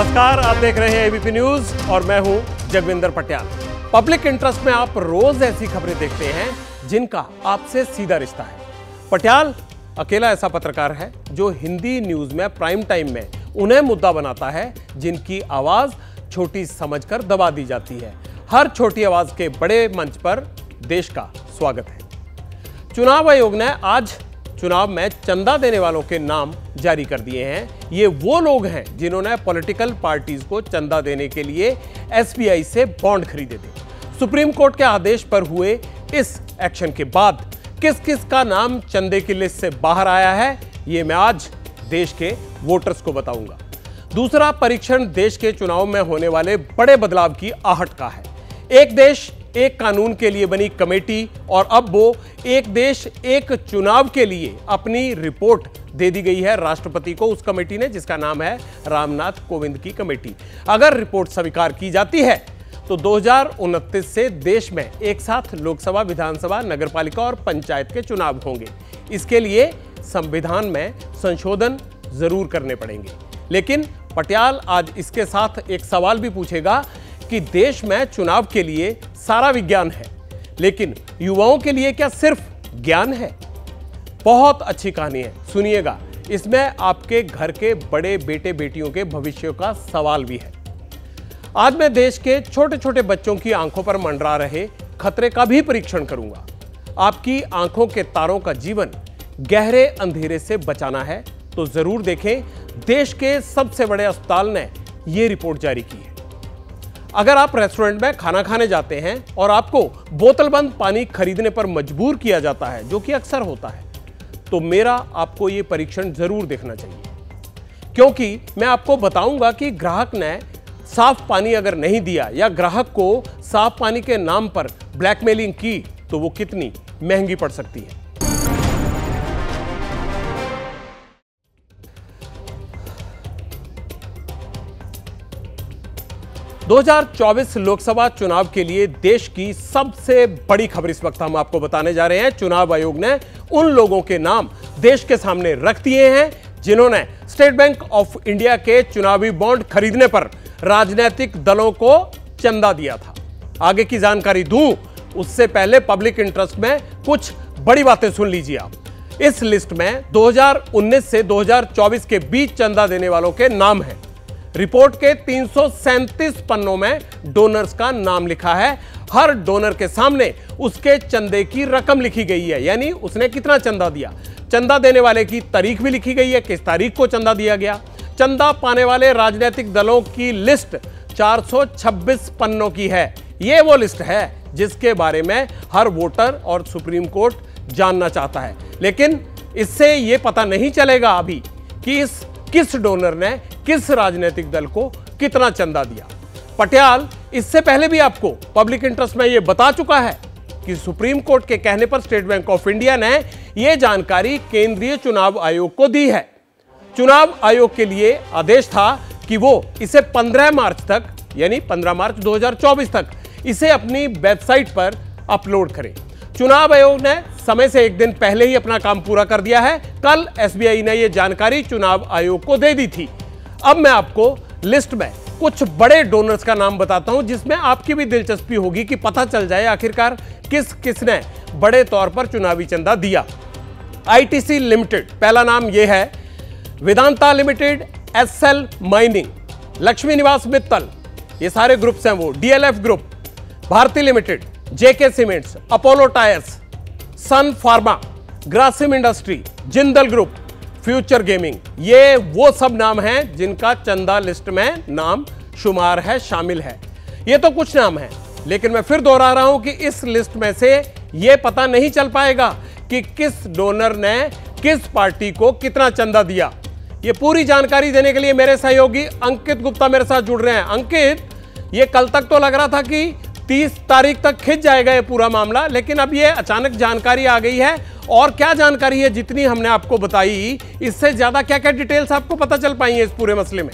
नमस्कार, आप देख रहे हैं एबीपी न्यूज और मैं हूं जगविंदर पटियाल। पब्लिक इंटरेस्ट में आप रोज ऐसी खबरें देखते हैं जिनका आपसे सीधा रिश्ता है। पटियाल अकेला ऐसा पत्रकार है जो हिंदी न्यूज में प्राइम टाइम में उन्हें मुद्दा बनाता है जिनकी आवाज छोटी समझकर दबा दी जाती है। हर छोटी आवाज के बड़े मंच पर देश का स्वागत है। चुनाव आयोग ने आज चुनाव में चंदा देने वालों के नाम जारी कर दिए हैं। ये वो लोग हैं जिन्होंने पॉलिटिकल पार्टीज को चंदा देने के लिए एसबीआई से बॉन्ड खरीदे थे। सुप्रीम कोर्ट के आदेश पर हुए इस एक्शन के बाद किस किस का नाम चंदे की लिस्ट से बाहर आया है, ये मैं आज देश के वोटर्स को बताऊंगा। दूसरा परीक्षण देश के चुनाव में होने वाले बड़े बदलाव की आहट का है। एक देश एक कानून के लिए बनी कमेटी और अब वो एक देश एक चुनाव के लिए अपनी रिपोर्ट दे दी गई है राष्ट्रपति को उस कमेटी ने, जिसका नाम है रामनाथ कोविंद की कमेटी। अगर रिपोर्ट स्वीकार की जाती है तो 2029 से देश में एक साथ लोकसभा, विधानसभा, नगरपालिका और पंचायत के चुनाव होंगे। इसके लिए संविधान में संशोधन जरूर करने पड़ेंगे। लेकिन पटियाल आज इसके साथ एक सवाल भी पूछेगा कि देश में चुनाव के लिए सारा विज्ञान है, लेकिन युवाओं के लिए क्या सिर्फ ज्ञान है? बहुत अच्छी कहानी है, सुनिएगा। इसमें आपके घर के बड़े बेटे बेटियों के भविष्य का सवाल भी है। आज मैं देश के छोटे छोटे बच्चों की आंखों पर मंडरा रहे खतरे का भी परीक्षण करूंगा। आपकी आंखों के तारों का जीवन गहरे अंधेरे से बचाना है तो जरूर देखें। देश के सबसे बड़े अस्पताल ने यह रिपोर्ट जारी की है। अगर आप रेस्टोरेंट में खाना खाने जाते हैं और आपको बोतलबंद पानी खरीदने पर मजबूर किया जाता है, जो कि अक्सर होता है, तो मेरा आपको यह परीक्षण जरूर देखना चाहिए, क्योंकि मैं आपको बताऊंगा कि ग्राहक ने साफ पानी अगर नहीं दिया या ग्राहक को साफ पानी के नाम पर ब्लैकमेलिंग की तो वो कितनी महंगी पड़ सकती है। दो 2024 लोकसभा चुनाव के लिए देश की सबसे बड़ी खबर इस वक्त हम आपको बताने जा रहे हैं। चुनाव आयोग ने उन लोगों के नाम देश के सामने रख दिए हैं जिन्होंने स्टेट बैंक ऑफ इंडिया के चुनावी बॉन्ड खरीदने पर राजनीतिक दलों को चंदा दिया था। आगे की जानकारी दूं उससे पहले पब्लिक इंटरेस्ट में कुछ बड़ी बातें सुन लीजिए आप। इस लिस्ट में 2019 से 2024 के बीच चंदा देने वालों के नाम हैं। रिपोर्ट के 337 पन्नों में डोनर्स का नाम लिखा है। हर डोनर के सामने उसके चंदे की रकम लिखी गई है, यानी उसने कितना चंदा दिया। चंदा देने वाले की तारीख भी लिखी गई है, किस तारीख को चंदा दिया गया। चंदा पाने वाले राजनीतिक दलों की लिस्ट 426 पन्नों की है। यह वो लिस्ट है जिसके बारे में हर वोटर और सुप्रीम कोर्ट जानना चाहता है, लेकिन इससे यह पता नहीं चलेगा अभी कि किस डोनर ने किस राजनीतिक दल को कितना चंदा दिया। पटियाल इससे पहले भी आपको पब्लिक इंटरेस्ट में यह बता चुका है कि सुप्रीम कोर्ट के कहने पर स्टेट बैंक ऑफ इंडिया ने यह जानकारी केंद्रीय चुनाव आयोग को दी है। चुनाव आयोग के लिए आदेश था कि वो इसे 15 मार्च तक, यानी 15 मार्च 2024 तक इसे अपनी वेबसाइट पर अपलोड करें। चुनाव आयोग ने समय से एक दिन पहले ही अपना काम पूरा कर दिया है। कल एसबीआई ने यह जानकारी चुनाव आयोग को दे दी थी। अब मैं आपको लिस्ट में कुछ बड़े डोनर्स का नाम बताता हूं जिसमें आपकी भी दिलचस्पी होगी कि पता चल जाए आखिरकार किसने बड़े तौर पर चुनावी चंदा दिया। आईटीसी लिमिटेड, पहला नाम यह है। वेदांता लिमिटेड, एसएल माइनिंग, लक्ष्मी निवास मित्तल, ये सारे ग्रुप्स हैं वो। DLF group, Bharti limited, JK cements, Apollo tyres, Sun Pharma, Grasim industry, Jindal group, Future Gaming, ये वो सब नाम हैं जिनका चंदा लिस्ट में नाम शुमार है, शामिल है। ये तो कुछ नाम हैं, लेकिन मैं फिर दोहरा रहा हूं कि इस लिस्ट में से यह पता नहीं चल पाएगा कि किस डोनर ने किस पार्टी को कितना चंदा दिया। ये पूरी जानकारी देने के लिए मेरे सहयोगी अंकित गुप्ता मेरे साथ जुड़ रहे हैं। अंकित, ये कल तक तो लग रहा था कि 30 तारीख तक खिंच जाएगा ये पूरा मामला, लेकिन अब ये अचानक जानकारी आ गई है। और क्या जानकारी है जितनी हमने आपको बताई, इससे ज्यादा क्या क्या डिटेल्स आपको पता चल पाई है इस पूरे मसले में?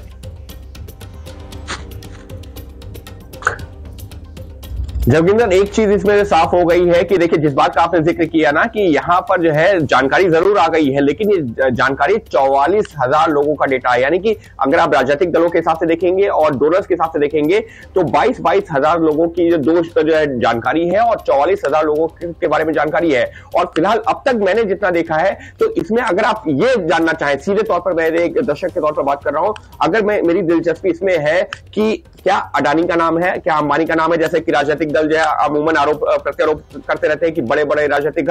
जगविंदर, एक चीज इसमें साफ हो गई है कि देखिए, जिस बात का आपने जिक्र किया ना कि यहाँ पर जो है जानकारी जरूर आ गई है, लेकिन ये जानकारी 44,000 लोगों का डेटा है। यानी कि अगर आप राजनीतिक दलों के हिसाब से देखेंगे और डोनर्स के हिसाब से देखेंगे तो 22,000 लोगों की जो है जानकारी है और 44,000 लोगों के बारे में जानकारी है। और फिलहाल अब तक मैंने जितना देखा है तो इसमें अगर आप ये जानना चाहें, सीधे तौर पर मैं एक दर्शक के तौर पर बात कर रहा हूं, अगर मेरी दिलचस्पी इसमें है कि क्या अडानी का नाम है, क्या अंबानी का नाम है, जैसे कि राजनीतिक दल जो है अमूमन आरोप प्रत्यारोप करते रहते हैं कि बड़े बड़े राजनीतिक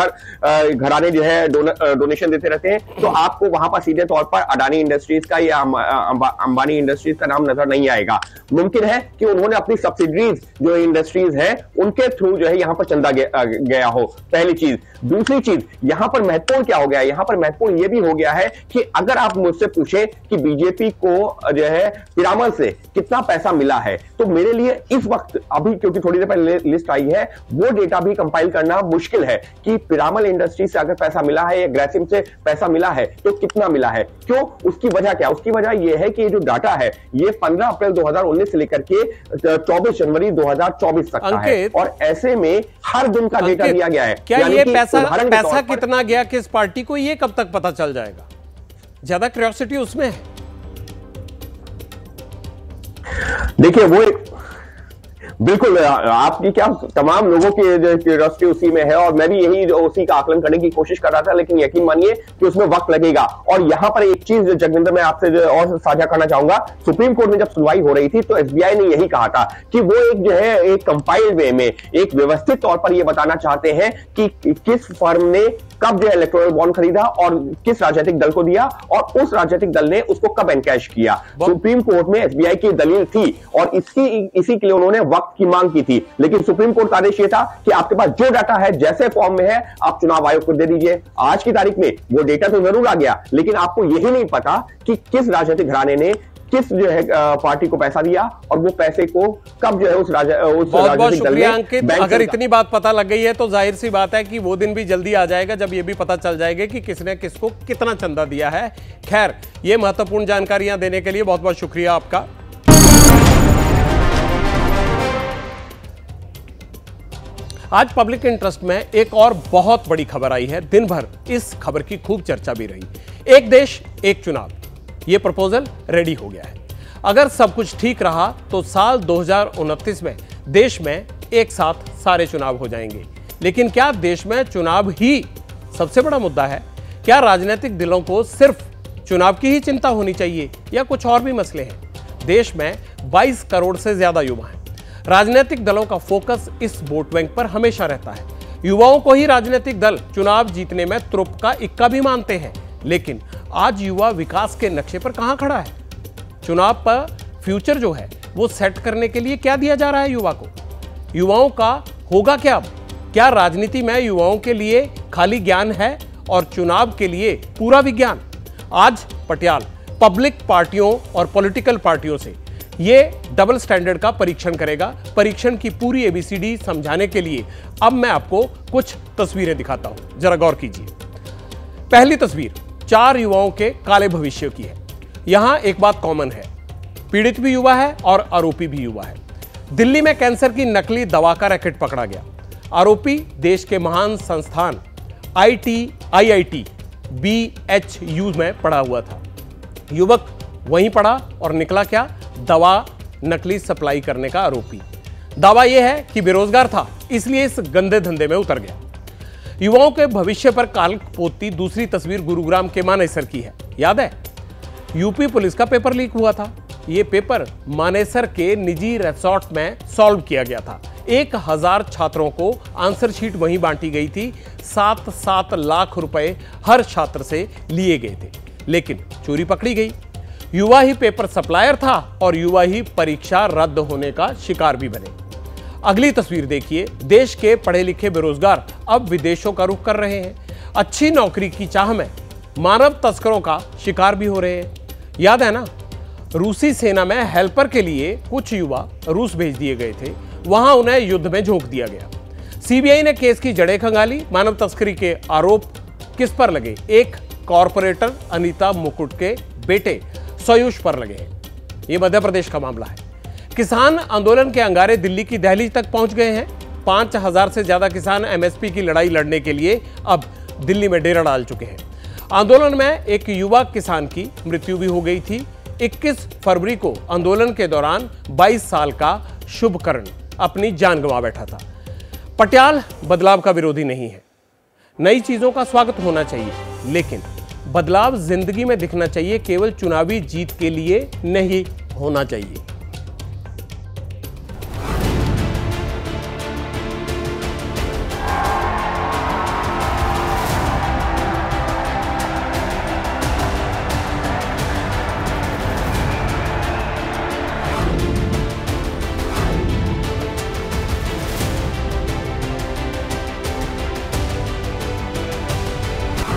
घराने जो है डोनेशन देते रहते हैं, तो आपको वहां पर सीधे तौर पर अडानी इंडस्ट्रीज का या अंबानी इंडस्ट्रीज का नाम नजर नहीं आएगा। मुमकिन है कि उन्होंने अपनी सब्सिडरीज जो इंडस्ट्रीज है उनके थ्रू जो है यहां पर चंदा गया हो, पहली चीज। दूसरी चीज, यहां पर महत्वपूर्ण क्या हो गया, यहां पर महत्वपूर्ण यह भी हो गया है कि अगर आप मुझसे पूछे कि बीजेपी को जो है पिरामल से कितना पैसा मिला है, तो मेरे लिए इस वक्त अभी, क्योंकि थोड़ी देर पहले लिस्ट आई है, वो डेटा भी कंपाइल करना मुश्किल है कि पिरामल इंडस्ट्री से अगर पैसा मिला है या ग्रेसिम से पैसा मिला है तो कितना मिला है। क्यों? उसकी वजह क्या? उसकी वजह यह है कि ये जो डाटा है ये 15 अप्रैल 2019 से लेकर के 24 जनवरी 2024 तक का है, और ऐसे में हर दिन का डेटा दिया गया है। क्या ये पैसा कितना गया किस पार्टी को, ये कब तक पता चल जाएगा? ज्यादा क्यूरियोसिटी उसमें है। देखिए, वो बिल्कुल आपकी क्या, तमाम लोगों की क्यूरियोसिटी उसी में है, और मैं भी यही उसी का आकलन करने की कोशिश कर रहा था, लेकिन यकीन मानिए कि उसमें वक्त लगेगा। और यहां पर एक चीज जगविंदर मैं आपसे और साझा करना चाहूंगा, सुप्रीम कोर्ट में जब सुनवाई हो रही थी तो एसबीआई ने यही कहा था कि वो एक जो है एक कंपाइल्ड वे में, एक व्यवस्थित तौर पर यह बताना चाहते हैं कि किस फर्म ने कब जो इलेक्टोरल बॉन्ड खरीदा और किस राजनीतिक दल को दिया, और उस राजनीतिक दल ने उसको कब एनकैश किया। सुप्रीम कोर्ट में एसबीआई की दलील थी और इसी के लिए उन्होंने वक्त की मांग की थी, लेकिन सुप्रीम कोर्ट का आदेश यह था कि आपके पास जो डाटा है जैसे फॉर्म में है आप चुनाव आयोग को दे दीजिए। आज की तारीख में वो डेटा तो जरूर आ गया, लेकिन आपको यही नहीं पता कि किस राजनीतिक घराने ने किस जो है पार्टी को पैसा दिया और वो पैसे को कब जो है उस राजनीतिक दल ने। अंकित, अगर इतनी बात पता लग गई है तो जाहिर सी बात है कि वो दिन भी जल्दी आ जाएगा जब ये भी पता चल जाएगा कि किसने किसको कितना चंदा दिया है। खैर, ये महत्वपूर्ण जानकारियां देने के लिए बहुत बहुत शुक्रिया आपका। आज पब्लिक इंटरेस्ट में एक और बहुत बड़ी खबर आई है। दिन भर इस खबर की खूब चर्चा भी रही। एक देश एक चुनाव, यह प्रपोजल रेडी हो गया है। अगर सब कुछ ठीक रहा तो साल 2029 में देश में एक साथ सारे चुनाव हो जाएंगे। लेकिन क्या देश में चुनाव ही सबसे बड़ा मुद्दा है? क्या राजनीतिक दलों को सिर्फ चुनाव की ही चिंता होनी चाहिए या कुछ और भी मसले हैं? देश में 22 करोड़ से ज्यादा युवा हैं। राजनीतिक दलों का फोकस इस वोट बैंक पर हमेशा रहता है। युवाओं को ही राजनीतिक दल चुनाव जीतने में तुरुप का इक्का भी मानते हैं। लेकिन आज युवा विकास के नक्शे पर कहां खड़ा है? चुनाव पर फ्यूचर जो है वो सेट करने के लिए क्या दिया जा रहा है युवा को? युवाओं का होगा क्या अब? क्या राजनीति में युवाओं के लिए खाली ज्ञान है और चुनाव के लिए पूरा विज्ञान? आज पटियाल पब्लिक पार्टियों और पॉलिटिकल पार्टियों से ये डबल स्टैंडर्ड का परीक्षण करेगा। परीक्षण की पूरी एबीसीडी समझाने के लिए अब मैं आपको कुछ तस्वीरें दिखाता हूं, जरा गौर कीजिए। पहली तस्वीर 4 युवाओं के काले भविष्य की है। यहां एक बात कॉमन है, पीड़ित भी युवा है और आरोपी भी युवा है। दिल्ली में कैंसर की नकली दवा का रैकेट पकड़ा गया। आरोपी देश के महान संस्थान IIT BHU में पढ़ा हुआ था। युवक वहीं पढ़ा और निकला क्या? दवा नकली सप्लाई करने का आरोपी। दावा यह है कि बेरोजगार था इसलिए इस गंदे धंधे में उतर गया। युवाओं के भविष्य पर काल पोती दूसरी तस्वीर गुरुग्राम के मानेसर की है। याद है, यूपी पुलिस का पेपर लीक हुआ था। यह पेपर मानेसर के निजी रिसोर्ट में सॉल्व किया गया था। 1000 छात्रों को आंसर शीट वहीं बांटी गई थी। 7-7 लाख रुपए हर छात्र से लिए गए थे, लेकिन चोरी पकड़ी गई। युवा ही पेपर सप्लायर था और युवा ही परीक्षा रद्द होने का शिकार भी बने। अगली तस्वीर देखिए, देश के पढ़े लिखे बेरोजगार अब विदेशों का रुख कर रहे हैं। अच्छी नौकरी की चाह में मानव तस्करों का शिकार भी हो रहे हैं। याद है ना, रूसी सेना में हेल्पर के लिए कुछ युवा रूस भेज दिए गए थे, वहां उन्हें युद्ध में झोंक दिया गया। सीबीआई ने केस की जड़ें खंगाली। मानव तस्करी के आरोप किस पर लगे? एक कॉर्पोरेटर अनीता मुकुट के बेटे सोयूष पर लगे हैं। यह मध्य प्रदेश का मामला है। किसान आंदोलन के अंगारे दिल्ली की दहलीज तक पहुंच गए हैं। 5,000 से ज्यादा किसान एमएसपी की लड़ाई लड़ने के लिए अब दिल्ली में डेरा डाल चुके हैं। आंदोलन में एक युवा किसान की मृत्यु भी हो गई थी। 21 फरवरी को आंदोलन के दौरान 22 साल का शुभकरण अपनी जान गंवा बैठा था। पटियाल बदलाव का विरोधी नहीं है। नई चीजों का स्वागत होना चाहिए, लेकिन बदलाव जिंदगी में दिखना चाहिए, केवल चुनावी जीत के लिए नहीं होना चाहिए।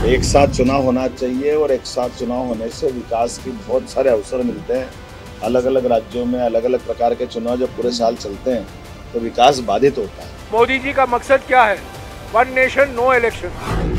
एक साथ चुनाव होना चाहिए और एक साथ चुनाव होने से विकास के बहुत सारे अवसर मिलते हैं। अलग अलग राज्यों में अलग अलग प्रकार के चुनाव जब पूरे साल चलते हैं तो विकास बाधित होता है। मोदी जी का मकसद क्या है? One nation no election.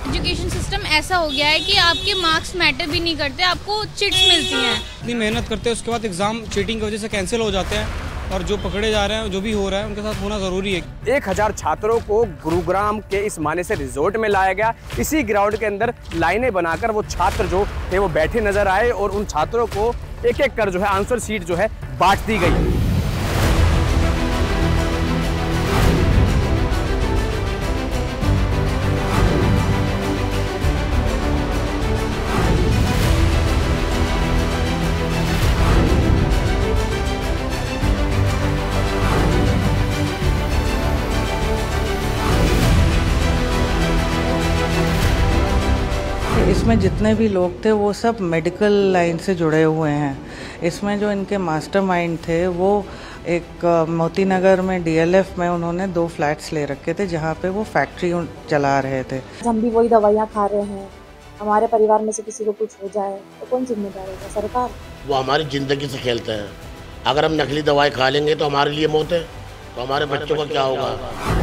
Education system ऐसा हो गया है कि आपके मार्क्स मैटर भी नहीं करते, आपको चिट्स मिलती हैं। इतनी मेहनत करते हैं, उसके बाद एग्जाम चीटिंग की वजह से कैंसिल हो जाते हैं, और जो पकड़े जा रहे हैं, जो भी हो रहा है, उनके साथ होना जरूरी है। 1000 छात्रों को गुरुग्राम के इस माने से रिजोर्ट में लाया गया। इसी ग्राउंड के अंदर लाइनें बनाकर वो छात्र जो थे वो बैठे नजर आए और उन छात्रों को एक एक कर जो है आंसर शीट जो है बांट दी गई। इसमें जितने भी लोग थे वो सब मेडिकल लाइन से जुड़े हुए हैं। इसमें जो इनके मास्टरमाइंड थे वो एक मोती नगर में डीएलएफ में उन्होंने 2 फ्लैट्स ले रखे थे जहाँ पे वो फैक्ट्री चला रहे थे। हम भी वही दवाइयाँ खा रहे हैं, हमारे परिवार में से किसी को कुछ हो जाए तो कौन जिम्मेदार होगा? सरकार। वो हमारी ज़िंदगी से खेलते हैं। अगर हम नकली दवाई खा लेंगे तो हमारे लिए मौत है, तो हमारे बच्चों का क्या होगा?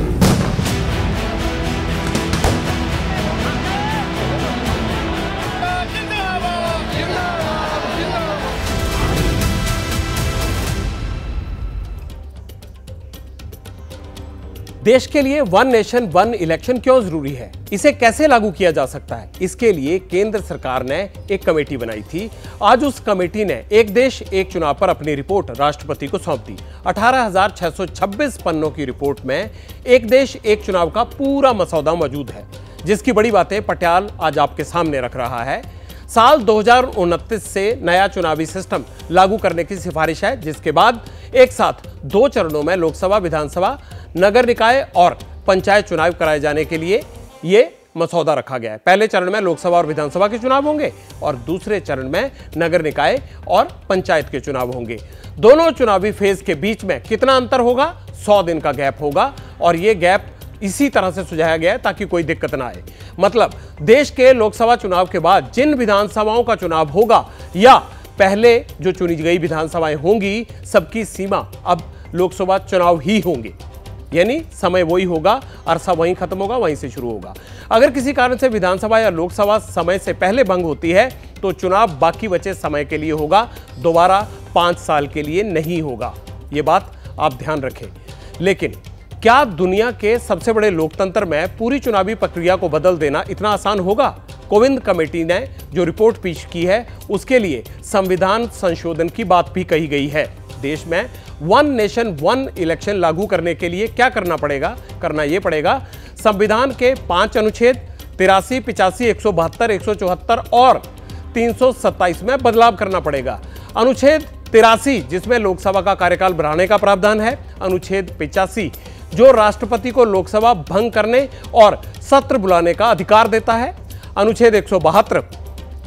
देश के लिए वन नेशन वन इलेक्शन क्यों जरूरी है, इसे कैसे लागू किया जा सकता है, इसके लिए केंद्र सरकार ने एक कमेटी बनाई थी। आज उस कमेटी ने एक देश एक चुनाव पर अपनी रिपोर्ट राष्ट्रपति को सौंप दी। 18,626 पन्नों की रिपोर्ट में एक देश एक चुनाव का पूरा मसौदा मौजूद है, जिसकी बड़ी बातें पटियाल आज आपके सामने रख रहा है। साल 2029 से नया चुनावी सिस्टम लागू करने की सिफारिश है, जिसके बाद एक साथ 2 चरणों में लोकसभा, विधानसभा, नगर निकाय और पंचायत चुनाव कराए जाने के लिए ये मसौदा रखा गया है। पहले चरण में लोकसभा और विधानसभा के चुनाव होंगे और दूसरे चरण में नगर निकाय और पंचायत के चुनाव होंगे। दोनों चुनावी फेज के बीच में कितना अंतर होगा? 100 दिन का गैप होगा, और ये गैप इसी तरह से सुझाया गया है ताकि कोई दिक्कत ना आए। मतलब देश के लोकसभा चुनाव के बाद जिन विधानसभाओं का चुनाव होगा या पहले जो चुनी गई विधानसभाएं होंगी, सबकी सीमा अब लोकसभा चुनाव ही होंगे, यानी समय वही होगा, अरसा वहीं खत्म होगा, वहीं से शुरू होगा। अगर किसी कारण से विधानसभा या लोकसभा समय से पहले भंग होती है तो चुनाव बाकी बचे समय के लिए होगा, दोबारा 5 साल के लिए नहीं होगा। ये बात आप ध्यान रखें। लेकिन क्या दुनिया के सबसे बड़े लोकतंत्र में पूरी चुनावी प्रक्रिया को बदल देना इतना आसान होगा? कोविंद कमेटी ने जो रिपोर्ट पेश की है उसके लिए संविधान संशोधन की बात भी कही गई है। देश में वन नेशन वन इलेक्शन लागू करने के लिए क्या करना पड़ेगा? करना यह पड़ेगा, संविधान के 5 अनुच्छेद 83, 85, 172, 174 और 327 में बदलाव करना पड़ेगा। अनुच्छेद 83 जिसमें लोकसभा का कार्यकाल बढ़ाने का प्रावधान है, अनुच्छेद 85 जो राष्ट्रपति को लोकसभा भंग करने और सत्र बुलाने का अधिकार देता है, अनुच्छेद 172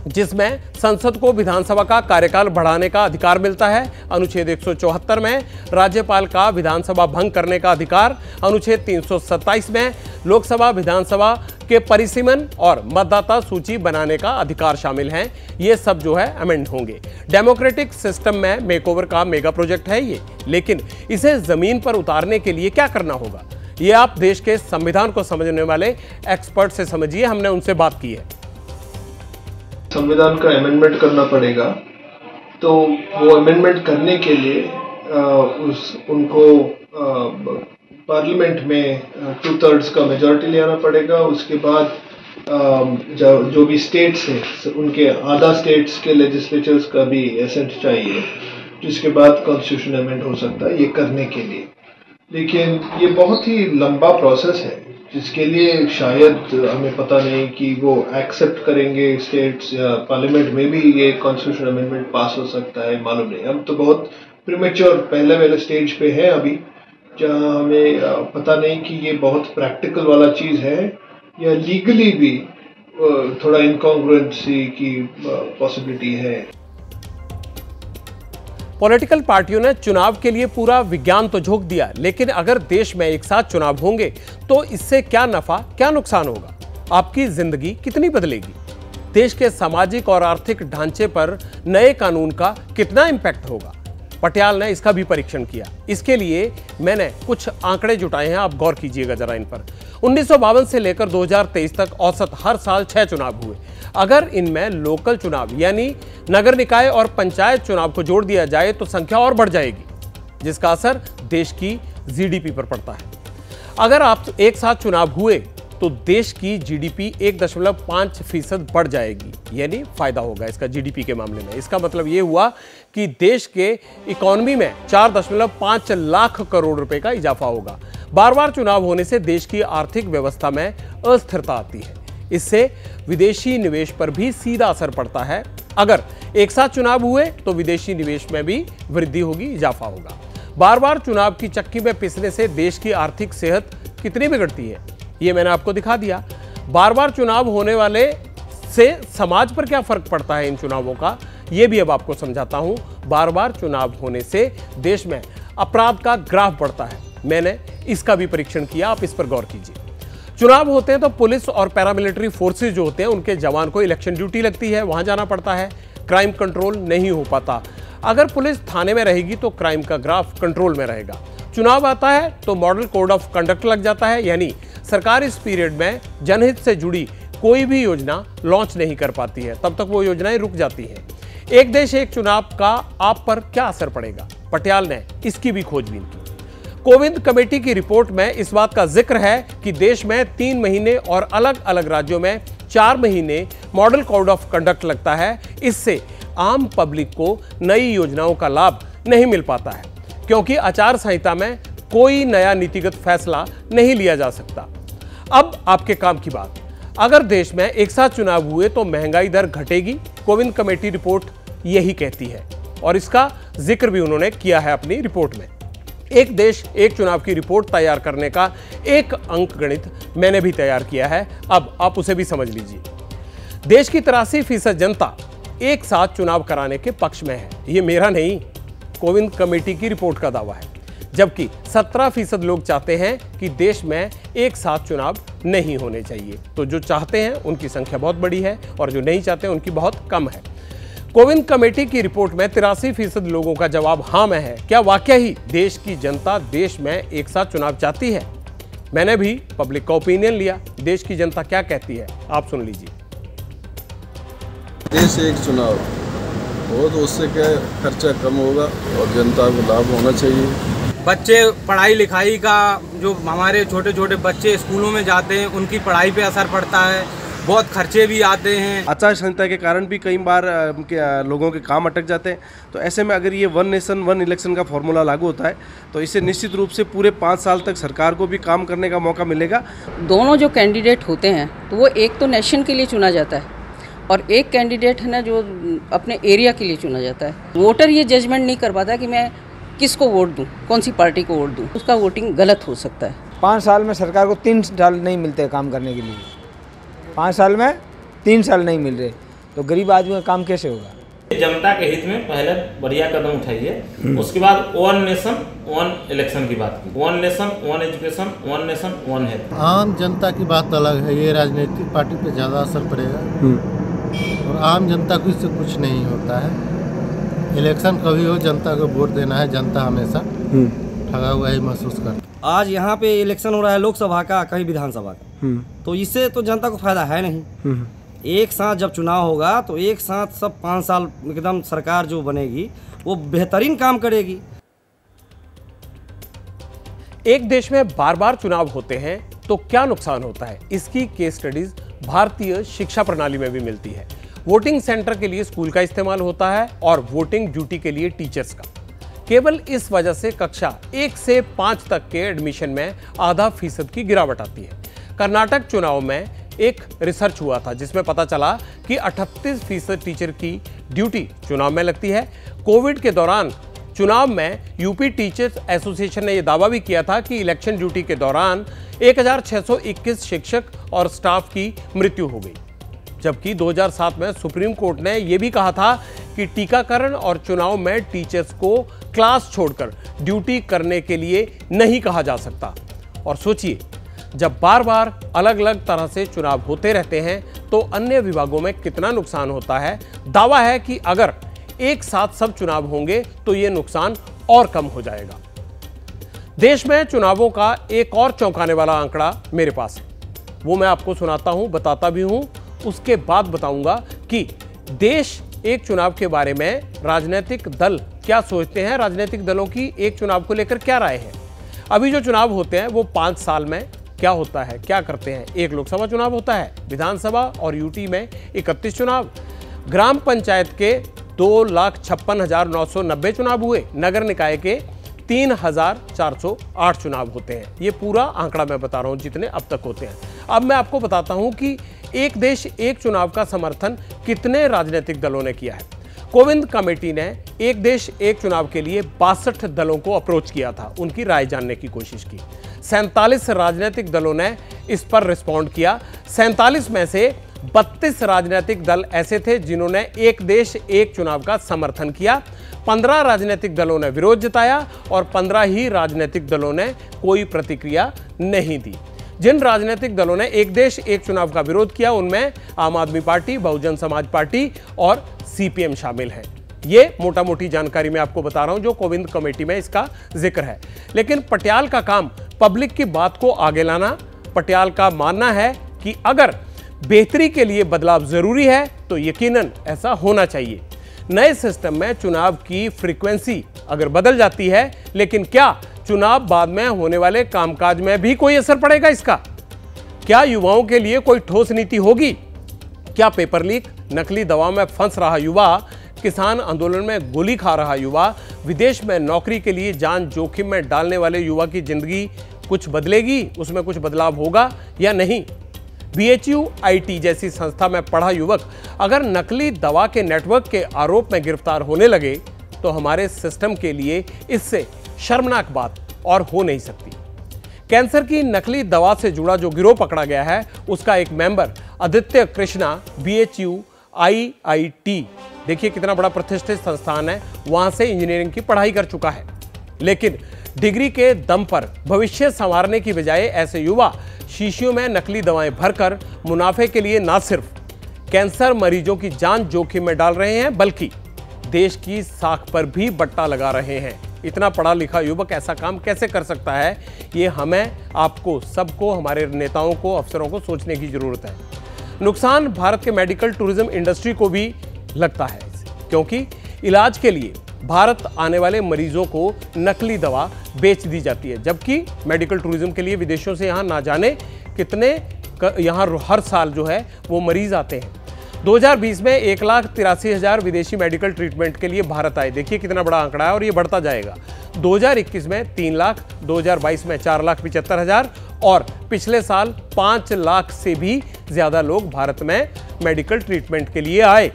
जिसमें संसद को विधानसभा का कार्यकाल बढ़ाने का अधिकार मिलता है। अनुच्छेद 174 में राज्यपाल का विधानसभा भंग करने का अधिकार, अनुच्छेद 327 में लोकसभा विधानसभा के परिसीमन और मतदाता सूची बनाने का अधिकार शामिल हैं। ये सब जो है अमेंड होंगे। डेमोक्रेटिक सिस्टम में मेकओवर का मेगा प्रोजेक्ट है ये, लेकिन इसे जमीन पर उतारने के लिए क्या करना होगा, ये आप देश के संविधान को समझने वाले एक्सपर्ट से समझिए। हमने उनसे बात की है। संविधान का अमेंडमेंट करना पड़ेगा, तो वो अमेंडमेंट करने के लिए उनको पार्लियामेंट में 2/3 का मेजॉरिटी ले आना पड़ेगा। उसके बाद जो भी स्टेट्स हैं उनके आधा स्टेट्स के लेजिस्लेचर्स का भी एसेंट चाहिए, जिसके बाद कॉन्स्टिट्यूशन अमेंड हो सकता है ये करने के लिए। लेकिन ये बहुत ही लंबा प्रोसेस है, जिसके लिए शायद हमें पता नहीं कि वो एक्सेप्ट करेंगे स्टेट्स, या पार्लियामेंट में भी ये कॉन्स्टिट्यूशन अमेंडमेंट पास हो सकता है, मालूम नहीं। हम तो बहुत प्रीमेच्योर पहले स्टेज पे है अभी, जहाँ हमें पता नहीं कि ये बहुत प्रैक्टिकल वाला चीज़ है या लीगली भी थोड़ा इनकॉन्ग्रुएंसी की पॉसिबिलिटी है। पॉलिटिकल पार्टियों ने चुनाव के लिए पूरा विज्ञान तो झोंक दिया, लेकिन अगर देश में एक साथ चुनाव होंगे तो इससे क्या नफा क्या नुकसान होगा, आपकी जिंदगी कितनी बदलेगी, देश के सामाजिक और आर्थिक ढांचे पर नए कानून का कितना इंपैक्ट होगा। पटियाल ने इसका भी परीक्षण किया। इसके लिए मैंने कुछ आंकड़े जुटाए हैं, आप गौर कीजिएगा जरा इन पर। 1952 से लेकर 2023 तक औसत हर साल 6 चुनाव हुए। अगर इनमें लोकल चुनाव यानी नगर निकाय और पंचायत चुनाव को जोड़ दिया जाए तो संख्या और बढ़ जाएगी, जिसका असर देश की जीडीपी पर पड़ता है। अगर आप एक साथ चुनाव हुए तो देश की जीडीपी 1.5% बढ़ जाएगी, यानी फायदा होगा इसका जीडीपी के मामले में। इसका मतलब यह हुआ कि देश के इकोनॉमी में 4.5 लाख करोड़ रुपए का इजाफा होगा। बार बार चुनाव होने से देश की आर्थिक व्यवस्था में अस्थिरता आती है। इससे विदेशी निवेश पर भी सीधा असर पड़ता है। अगर एक साथ चुनाव हुए तो विदेशी निवेश में भी वृद्धि होगी, इजाफा होगा। बार बार चुनाव की चक्की में पिसने से देश की आर्थिक सेहत कितनी बिगड़ती है, ये मैंने आपको दिखा दिया। बार बार चुनाव होने वाले से समाज पर क्या फर्क पड़ता है इन चुनावों का, ये भी अब आपको समझाता हूं। बार बार चुनाव होने से देश में अपराध का ग्राफ बढ़ता है। मैंने इसका भी परीक्षण किया, आप इस पर गौर कीजिए। चुनाव होते हैं तो पुलिस और पैरामिलिट्री फोर्सेस जो होते हैं उनके जवान को इलेक्शन ड्यूटी लगती है, वहां जाना पड़ता है। क्राइम कंट्रोल नहीं हो पाता। अगर पुलिस थाने में रहेगी तो क्राइम का ग्राफ कंट्रोल में रहेगा। चुनाव आता है तो मॉडल कोड ऑफ कंडक्ट लग जाता है, यानी सरकार इस पीरियड में जनहित से जुड़ी कोई भी योजना लॉन्च नहीं कर पाती है, तब तक वो योजनाएं रुक जाती हैं। एक देश एक चुनाव का आप पर क्या असर पड़ेगा, पटियाल ने इसकी भी खोजबीन की। कोविंद कमेटी की रिपोर्ट में इस बात का जिक्र है कि देश में 3 महीने और अलग अलग राज्यों में 4 महीने मॉडल कोड ऑफ कंडक्ट लगता है। इससे आम पब्लिक को नई योजनाओं का लाभ नहीं मिल पाता है, क्योंकि आचार संहिता में कोई नया नीतिगत फैसला नहीं लिया जा सकता। अब आपके काम की बात, अगर देश में एक साथ चुनाव हुए तो महंगाई दर घटेगी। कोविंद कमेटी रिपोर्ट यही कहती है और इसका जिक्र भी उन्होंने किया है अपनी रिपोर्ट में। एक देश एक चुनाव की रिपोर्ट तैयार करने का एक अंक गणित मैंने भी तैयार किया है, अब आप उसे भी समझ लीजिए। देश की 83% जनता एक साथ चुनाव कराने के पक्ष में है। ये मेरा नहीं, कोविंद कमेटी की रिपोर्ट का दावा है। जबकि 17% लोग चाहते हैं कि देश में एक साथ चुनाव नहीं होने चाहिए। तो जो चाहते हैं उनकी संख्या बहुत बड़ी है और जो नहीं चाहते उनकी बहुत कम है। कोविंद कमेटी की रिपोर्ट में 83% लोगों का जवाब हाँ में है। क्या वाकई ही देश की जनता देश में एक साथ चुनाव चाहती है? मैंने भी पब्लिक का ओपिनियन लिया, देश की जनता क्या कहती है, आप सुन लीजिए। देश एक चुनाव हो तो उससे क्या खर्चा कम होगा और जनता को लाभ होना चाहिए। बच्चे पढ़ाई लिखाई का, जो हमारे छोटे छोटे बच्चे स्कूलों में जाते हैं उनकी पढ़ाई पे असर पड़ता है, बहुत खर्चे भी आते हैं। आचार संहिता के कारण भी कई बार लोगों के काम अटक जाते हैं। तो ऐसे में अगर ये 1 नेशन 1 इलेक्शन का फॉर्मूला लागू होता है तो इससे निश्चित रूप से पूरे 5 साल तक सरकार को भी काम करने का मौका मिलेगा। दोनों जो कैंडिडेट होते हैं तो वो एक तो नेशन के लिए चुना जाता है और एक कैंडिडेट है ना जो अपने एरिया के लिए चुना जाता है। वोटर ये जजमेंट नहीं कर पाता कि मैं किसको वोट दूं, कौन सी पार्टी को वोट दूं, उसका वोटिंग गलत हो सकता है। 5 साल में सरकार को 3 साल नहीं मिलते काम करने के लिए, 5 साल में 3 साल नहीं मिल रहे, तो गरीब आदमी का काम कैसे होगा? जनता के हित में पहले बढ़िया कदम उठाइए, उसके बाद वन नेशन वन इलेक्शन की बात की। One nation one education, one nation one health. आम जनता की बात अलग है, ये राजनीतिक पार्टी पे ज़्यादा असर पड़ेगा और आम जनता को इससे कुछ नहीं होता है। इलेक्शन कभी हो, जनता को वोट देना है। जनता हमेशा ठगा हुआ ही महसूस करता। आज यहाँ पे इलेक्शन हो रहा है लोकसभा का, कहीं विधानसभा का, तो इससे तो जनता को फायदा है नहीं। एक साथ जब चुनाव होगा तो एक साथ सब 5 साल एकदम सरकार जो बनेगी वो बेहतरीन काम करेगी। एक देश में बार बार चुनाव होते हैं तो क्या नुकसान होता है, इसकी केस स्टडीज भारतीय शिक्षा प्रणाली में भी मिलती है। वोटिंग सेंटर के लिए स्कूल का इस्तेमाल होता है और वोटिंग ड्यूटी के लिए टीचर्स का। केवल इस वजह से कक्षा 1 से 5 तक के एडमिशन में आधा फीसद की गिरावट आती है। कर्नाटक चुनाव में एक रिसर्च हुआ था जिसमें पता चला कि 38% टीचर की ड्यूटी चुनाव में लगती है। कोविड के दौरान चुनाव में यूपी टीचर्स एसोसिएशन ने यह दावा भी किया था कि इलेक्शन ड्यूटी के दौरान 1621 शिक्षक और स्टाफ की मृत्यु हो गई, जबकि 2007 में सुप्रीम कोर्ट ने यह भी कहा था कि टीकाकरण और चुनाव में टीचर्स को क्लास छोड़कर ड्यूटी करने के लिए नहीं कहा जा सकता। और सोचिए, जब बार बार अलग अलग तरह से चुनाव होते रहते हैं तो अन्य विभागों में कितना नुकसान होता है। दावा है कि अगर एक साथ सब चुनाव होंगे तो यह नुकसान और कम हो जाएगा। देश में चुनावों का एक और चौंकाने वाला आंकड़ा मेरे पास है, वो मैं आपको सुनाता हूं, बताता भी हूं। उसके बाद बताऊंगा कि देश एक चुनाव के बारे में राजनीतिक दल क्या सोचते हैं, राजनीतिक दलों की एक चुनाव को लेकर क्या राय है। अभी जो चुनाव होते हैं वो 5 साल में क्या होता है, क्या करते हैं। एक लोकसभा चुनाव होता है, विधानसभा और यूटी में 31 चुनाव, ग्राम पंचायत के 2,56,990 चुनाव हुए, नगर निकाय के 3,408 चुनाव होते हैं। ये पूरा आंकड़ा मैं बता रहा हूं जितने अब तक होते हैं। अब मैं आपको बताता हूं कि एक देश एक चुनाव का समर्थन कितने राजनीतिक दलों ने किया है। कोविंद कमेटी ने एक देश एक चुनाव के लिए 62 दलों को अप्रोच किया था, उनकी राय जानने की कोशिश की। 47 राजनीतिक दलों ने इस पर रिस्पॉन्ड किया। 47 में से 32 राजनीतिक दल ऐसे थे जिन्होंने एक देश एक चुनाव का समर्थन किया। 15 राजनीतिक दलों ने विरोध जताया और 15 ही राजनीतिक दलों ने कोई प्रतिक्रिया नहीं दी। जिन राजनीतिक दलों ने एक देश एक चुनाव का विरोध किया उनमें आम आदमी पार्टी, बहुजन समाज पार्टी और सीपीएम शामिल हैं। ये मोटा मोटी जानकारी मैं आपको बता रहा हूं जो कोविंद कमेटी में इसका जिक्र है। लेकिन पटियाल का काम पब्लिक की बात को आगे लाना। पटियाल का मानना है कि अगर बेहतरी के लिए बदलाव जरूरी है तो यकीनन ऐसा होना चाहिए। नए सिस्टम में चुनाव की फ्रीक्वेंसी अगर बदल जाती है, लेकिन क्या चुनाव बाद में होने वाले कामकाज में भी कोई असर पड़ेगा इसका? क्या युवाओं के लिए कोई ठोस नीति होगी? क्या पेपर लीक, नकली दवा में फंस रहा युवा, किसान आंदोलन में गोली खा रहा युवा, विदेश में नौकरी के लिए जान जोखिम में डालने वाले युवा की जिंदगी कुछ बदलेगी? उसमें कुछ बदलाव होगा या नहीं? BHUIT जैसी संस्था में पढ़ा युवक अगर नकली दवा के नेटवर्क के आरोप में गिरफ्तार होने लगे तो हमारे सिस्टम के लिए इससे शर्मनाक बात और हो नहीं सकती। कैंसर की नकली दवा से जुड़ा जो गिरोह पकड़ा गया है उसका एक मेंबर आदित्य कृष्णा BHUIIT, देखिए कितना बड़ा प्रतिष्ठित संस्थान है, वहां से इंजीनियरिंग की पढ़ाई कर चुका है। लेकिन डिग्री के दम पर भविष्य संवारने की बजाय ऐसे युवा शीशियों में नकली दवाएं भरकर मुनाफे के लिए न सिर्फ कैंसर मरीजों की जान जोखिम में डाल रहे हैं बल्कि देश की साख पर भी बट्टा लगा रहे हैं। इतना पढ़ा लिखा युवक ऐसा काम कैसे कर सकता है? ये हमें, आपको, सबको, हमारे नेताओं को, अफसरों को सोचने की जरूरत है। नुकसान भारत के मेडिकल टूरिज्म इंडस्ट्री को भी लगता है, क्योंकि इलाज के लिए भारत आने वाले मरीजों को नकली दवा बेच दी जाती है, जबकि मेडिकल टूरिज्म के लिए विदेशों से यहाँ ना जाने कितने यहाँ हर साल जो है वो मरीज आते हैं। 2020 में 1,83,000 विदेशी मेडिकल ट्रीटमेंट के लिए भारत आए। देखिए कितना बड़ा आंकड़ा है और ये बढ़ता जाएगा। 2021 में 3 लाख, 2022 में 4,75,000 और पिछले साल 5 लाख से भी ज़्यादा लोग भारत में मेडिकल ट्रीटमेंट के लिए आए।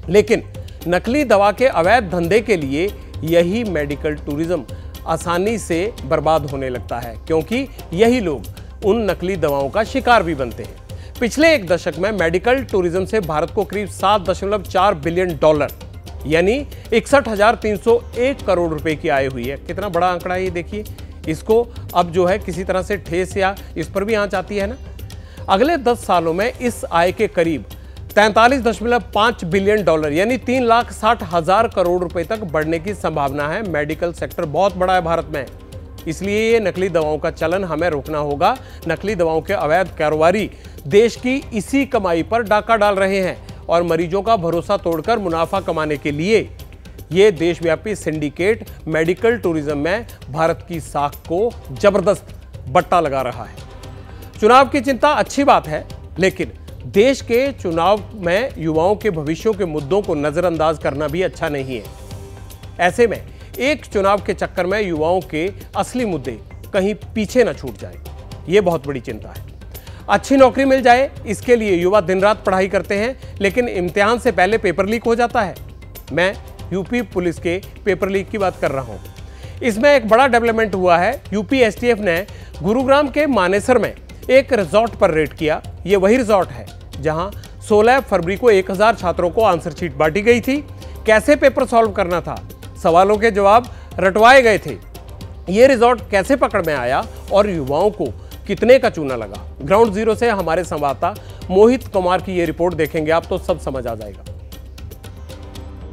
लेकिन नकली दवा के अवैध धंधे के लिए यही मेडिकल टूरिज्म आसानी से बर्बाद होने लगता है, क्योंकि यही लोग उन नकली दवाओं का शिकार भी बनते हैं। पिछले एक दशक में मेडिकल टूरिज्म से भारत को करीब $7.4 बिलियन यानी 61,301 करोड़ रुपए की आय हुई है। कितना बड़ा आंकड़ा है ये देखिए। इसको अब जो है किसी तरह से ठेस या इस पर भी आंच आती है ना। अगले 10 सालों में इस आय के करीब $43.5 बिलियन यानी 3,60,000 करोड़ रुपए तक बढ़ने की संभावना है। मेडिकल सेक्टर बहुत बड़ा है भारत में, इसलिए ये नकली दवाओं का चलन हमें रोकना होगा। नकली दवाओं के अवैध कारोबारी देश की इसी कमाई पर डाका डाल रहे हैं और मरीजों का भरोसा तोड़कर मुनाफा कमाने के लिए ये देशव्यापी सिंडिकेट मेडिकल टूरिज्म में भारत की साख को जबरदस्त बट्टा लगा रहा है। चुनाव की चिंता अच्छी बात है, लेकिन देश के चुनाव में युवाओं के भविष्यों के मुद्दों को नजरअंदाज करना भी अच्छा नहीं है। ऐसे में एक चुनाव के चक्कर में युवाओं के असली मुद्दे कहीं पीछे न छूट जाए, ये बहुत बड़ी चिंता है। अच्छी नौकरी मिल जाए, इसके लिए युवा दिन रात पढ़ाई करते हैं, लेकिन इम्तिहान से पहले पेपर लीक हो जाता है। मैं यूपी पुलिस के पेपर लीक की बात कर रहा हूं। इसमें एक बड़ा डेवलपमेंट हुआ है। यूपी एसटीएफ ने गुरुग्राम के मानेसर में एक रिजॉर्ट पर रेड किया। ये वही रिजॉर्ट है जहां 16 फरवरी को 1000 छात्रों को आंसर शीट बांटी गई थी। कैसे पेपर सॉल्व करना था, सवालों के जवाब रटवाए गए थे। ये रिजॉर्ट कैसे पकड़ में आया और युवाओं को कितने का चूना लगा, ग्राउंड जीरो से हमारे संवाददाता मोहित कुमार की ये रिपोर्ट देखेंगे आप तो सब समझ आ जाएगा।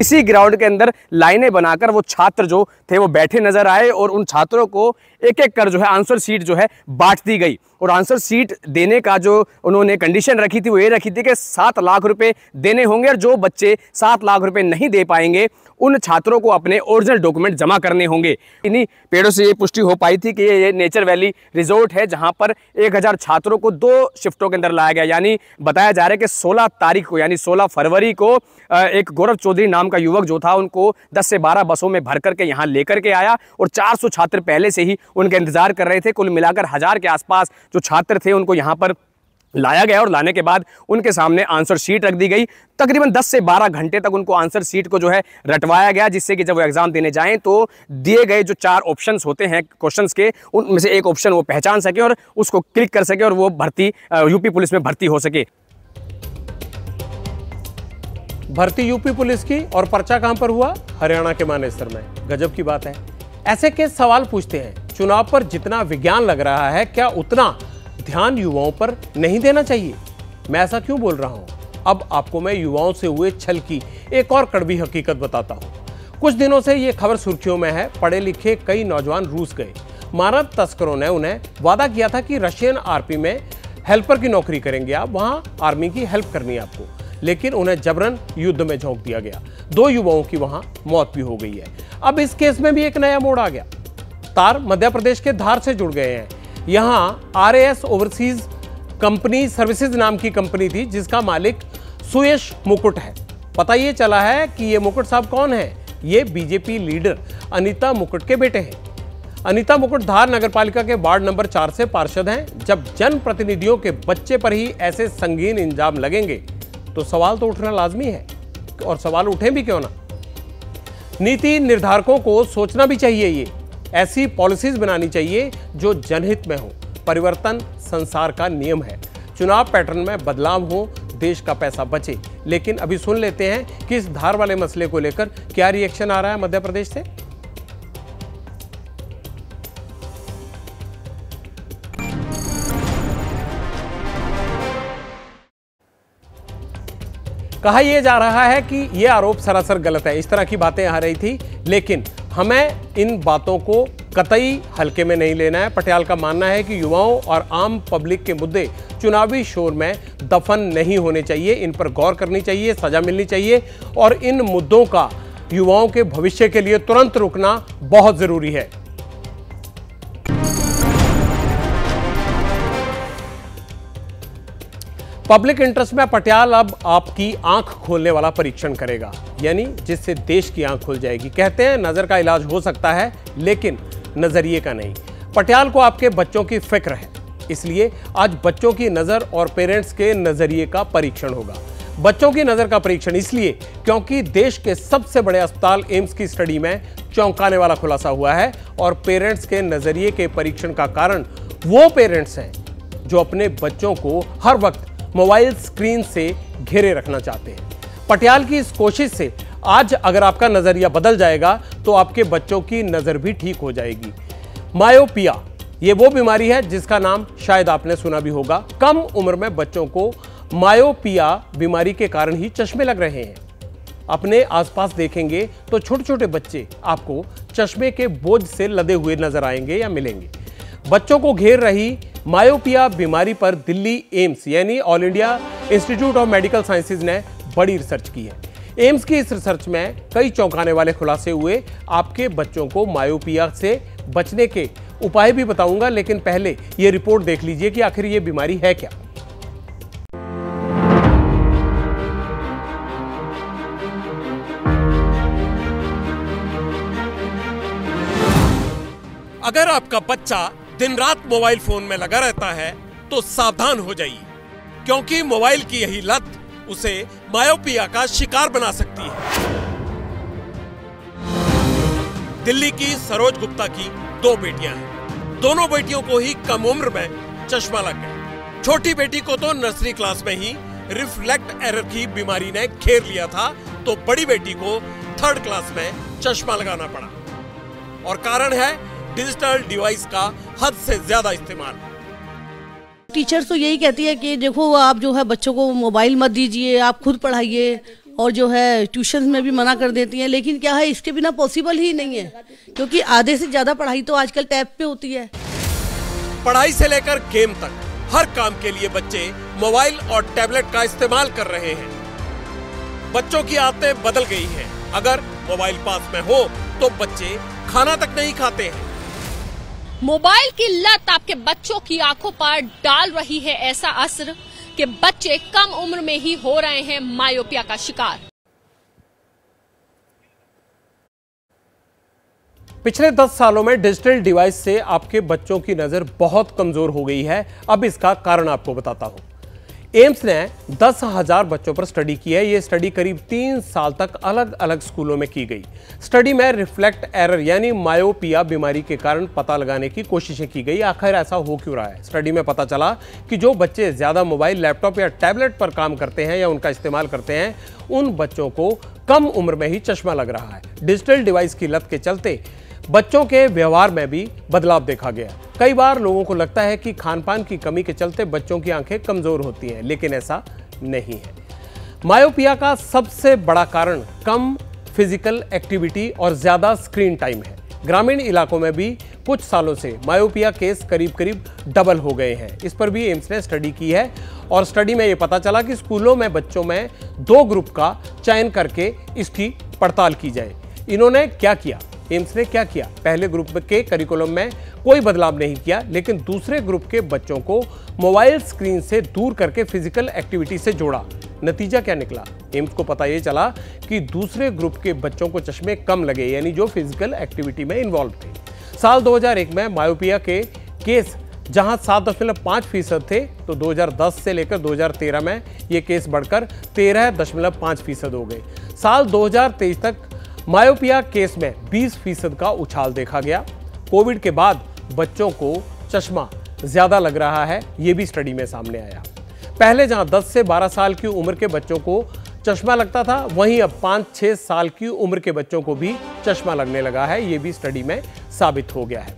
इसी ग्राउंड के अंदर लाइनें बनाकर वो छात्र जो थे वो बैठे नजर आए और उन छात्रों को एक एक कर जो है आंसर शीट जो है बांट दी गई। और आंसर शीट देने का जो उन्होंने कंडीशन रखी थी वो ये रखी थी कि 7 लाख रुपए देने होंगे और जो बच्चे 7 लाख रुपए नहीं दे पाएंगे उन छात्रों को अपने ओरिजिनल डॉक्यूमेंट जमा करने होंगे। इन्हीं पेड़ों से ये पुष्टि हो पाई थी कि ये नेचर वैली रिजोर्ट है जहां पर 1000 छात्रों को 2 शिफ्टों के अंदर लाया गया। यानी बताया जा रहा है कि 16 तारीख को यानी 16 फरवरी को एक गौरव चौधरी नाम का युवक जो था उनको 10 से 12 बसों में भर करके यहाँ लेकर के आया और 400 छात्र पहले से ही उनका इंतजार कर रहे थे। कुल मिलाकर 1000 के आसपास जो छात्र थे उनको यहाँ पर लाया गया और लाने के बाद उनके सामने आंसर शीट रख दी गई। तकरीबन 10 से 12 घंटे तक उनको आंसर शीट को जो है रटवाया गया, जिससे कि जब वो एग्जाम देने जाएं तो दिए गए जो 4 ऑप्शंस होते हैं क्वेश्चंस के, उनमें से एक ऑप्शन वो पहचान सके और उसको क्लिक कर सके और वो भर्ती यूपी पुलिस में भर्ती हो सके। भर्ती यूपी पुलिस की और पर्चा कहां पर हुआ? हरियाणा के मानेसर में। गजब की बात है। ऐसे के सवाल पूछते हैं, चुनाव पर जितना विज्ञान लग रहा है क्या उतना ध्यान युवाओं पर नहीं देना चाहिए? मैं ऐसा क्यों बोल रहा हूं? अब आपको मैं युवाओं से हुए छल की एक और कड़वी हकीकत बताता हूं। कुछ दिनों से यह खबर सुर्खियों में है। पढ़े लिखे कई नौजवान रूस गए। मानव तस्करों ने उन्हें वादा किया था कि रशियन आर्मी में हेल्पर की नौकरी करेंगे आप, वहां आर्मी की हेल्प करनी है आपको, लेकिन उन्हें जबरन युद्ध में झोंक दिया गया। 2 युवाओं की वहां मौत भी हो गई है। अब इस केस में भी एक नया मोड़ आ गया। तार मध्य प्रदेश के धार से जुड़ गए हैं। यहां RAS ओवरसीज कंपनी सर्विसेज नाम की कंपनी थी जिसका मालिक सुयश मुकुट है। पता ये चला है कि ये मुकुट साहब कौन है? ये बीजेपी लीडर अनीता मुकुट के बेटे हैं। अनीता मुकुट धार नगरपालिका के वार्ड नंबर 4 से पार्षद हैं। जब जनप्रतिनिधियों के बच्चे पर ही ऐसे संगीन इल्जाम लगेंगे तो सवाल तो उठना लाजमी है, और सवाल उठे भी क्यों ना। नीति निर्धारकों को सोचना भी चाहिए, ये ऐसी पॉलिसीज बनानी चाहिए जो जनहित में हो। परिवर्तन संसार का नियम है। चुनाव पैटर्न में बदलाव हो, देश का पैसा बचे। लेकिन अभी सुन लेते हैं कि इस धार वाले मसले को लेकर क्या रिएक्शन आ रहा है मध्य प्रदेश से। कहा यह जा रहा है कि यह आरोप सरासर गलत है। इस तरह की बातें आ रही थी, लेकिन हमें इन बातों को कतई हल्के में नहीं लेना है। पटियाल का मानना है कि युवाओं और आम पब्लिक के मुद्दे चुनावी शोर में दफन नहीं होने चाहिए। इन पर गौर करनी चाहिए, सजा मिलनी चाहिए और इन मुद्दों का युवाओं के भविष्य के लिए तुरंत रुकना बहुत जरूरी है। पब्लिक इंटरेस्ट में पटियाल अब आपकी आंख खोलने वाला परीक्षण करेगा, यानी जिससे देश की आंख खुल जाएगी। कहते हैं नजर का इलाज हो सकता है, लेकिन नजरिए का नहीं। पटियाल को आपके बच्चों की फिक्र है, इसलिए आज बच्चों की नजर और पेरेंट्स के नजरिए का परीक्षण होगा। बच्चों की नजर का परीक्षण इसलिए क्योंकि देश के सबसे बड़े अस्पताल एम्स की स्टडी में चौंकाने वाला खुलासा हुआ है, और पेरेंट्स के नजरिए के परीक्षण का कारण वो पेरेंट्स हैं जो अपने बच्चों को हर वक्त मोबाइल स्क्रीन से घेरे रखना चाहते हैं। पटियाल की इस कोशिश से आज अगर आपका नजरिया बदल जाएगा तो आपके बच्चों की नजर भी ठीक हो जाएगी। मायोपिया ये वो बीमारी है जिसका नाम शायद आपने सुना भी होगा। कम उम्र में बच्चों को मायोपिया बीमारी के कारण ही चश्मे लग रहे हैं। अपने आसपास देखेंगे तो छोटे छोटे बच्चे आपको चश्मे के बोझ से लदे हुए नजर आएंगे या मिलेंगे। बच्चों को घेर रही मायोपिया बीमारी पर दिल्ली एम्स यानी all India institute of medical sciences ने बड़ी रिसर्च की है। एम्स की इस रिसर्च में कई चौंकाने वाले खुलासे हुए। आपके बच्चों को मायोपिया से बचने के उपाय भी बताऊंगा, लेकिन पहले यह रिपोर्ट देख लीजिए कि आखिर यह बीमारी है क्या। अगर आपका बच्चा दिन रात मोबाइल फोन में लगा रहता है तो सावधान हो जाइए, क्योंकि मोबाइल की यही लत उसे मायोपिया का शिकार बना सकती है। दिल्ली की सरोज गुप्ता की 2 बेटियां हैं। दोनों बेटियों को ही कम उम्र में चश्मा लग गया। छोटी बेटी को तो नर्सरी क्लास में ही रिफ्लेक्ट एरर की बीमारी ने घेर लिया था, तो बड़ी बेटी को 3rd क्लास में चश्मा लगाना पड़ा। और कारण है डिजिटल डिवाइस का हद से ज्यादा इस्तेमाल। टीचर तो यही कहती है कि देखो आप जो है बच्चों को मोबाइल मत दीजिए, आप खुद पढ़ाइए, और जो है ट्यूशन में भी मना कर देती हैं। लेकिन क्या है, इसके बिना पॉसिबल ही नहीं है, क्योंकि आधे से ज्यादा पढ़ाई तो आजकल टैब पे होती है। पढ़ाई से लेकर गेम तक हर काम के लिए बच्चे मोबाइल और टैबलेट का इस्तेमाल कर रहे हैं। बच्चों की आदतें बदल गई हैं। अगर मोबाइल पास में हो तो बच्चे खाना तक नहीं खाते हैं। मोबाइल की लत आपके बच्चों की आंखों पर डाल रही है ऐसा असर कि बच्चे कम उम्र में ही हो रहे हैं मायोपिया का शिकार। पिछले 10 सालों में डिजिटल डिवाइस से आपके बच्चों की नजर बहुत कमजोर हो गई है। अब इसका कारण आपको बताता हूं। एम्स ने 10,000 बच्चों पर स्टडी की है। यह स्टडी करीब 3 साल तक अलग अलग स्कूलों में की गई। स्टडी में रिफ्लेक्ट एरर यानी मायोपिया बीमारी के कारण पता लगाने की कोशिशें की गई। आखिर ऐसा हो क्यों रहा है? स्टडी में पता चला कि जो बच्चे ज्यादा मोबाइल, लैपटॉप या टैबलेट पर काम करते हैं या उनका इस्तेमाल करते हैं, उन बच्चों को कम उम्र में ही चश्मा लग रहा है। डिजिटल डिवाइस की लत के चलते बच्चों के व्यवहार में भी बदलाव देखा गया। कई बार लोगों को लगता है कि खान-पान की कमी के चलते बच्चों की आंखें कमजोर होती हैं, लेकिन ऐसा नहीं है। मायोपिया का सबसे बड़ा कारण कम फिजिकल एक्टिविटी और ज्यादा स्क्रीन टाइम है। ग्रामीण इलाकों में भी कुछ सालों से मायोपिया केस करीब डबल हो गए हैं। इस पर भी एम्स ने स्टडी की है और स्टडी में यह पता चला कि स्कूलों में बच्चों में 2 ग्रुप का चयन करके इसकी पड़ताल की जाए। इन्होंने क्या किया? एम्स ने क्या किया? पहले ग्रुप के करिकुलम में कोई बदलाव नहीं किया, लेकिन दूसरे ग्रुप के बच्चों को मोबाइल स्क्रीन से दूर करके फिजिकल एक्टिविटी से जोड़ा। नतीजा क्या निकला? एम्स को पता ये चला कि दूसरे ग्रुप के बच्चों को चश्मे कम लगे, यानी जो फिजिकल एक्टिविटी में इन्वॉल्व थे। साल 2001 में मायोपिया के केस जहां 7.5% थे, तो 2010 से लेकर 2013 में ये केस बढ़कर 13.5% हो गए। साल 2023 तक मायोपिया केस में 20% का उछाल देखा गया। कोविड के बाद बच्चों को चश्मा ज्यादा लग रहा है, यह भी स्टडी में सामने आया। पहले जहां 10 से 12 साल की उम्र के बच्चों को चश्मा लगता था, वहीं अब 5-6 साल की उम्र के बच्चों को भी चश्मा लगने लगा है। यह भी स्टडी में साबित हो गया है।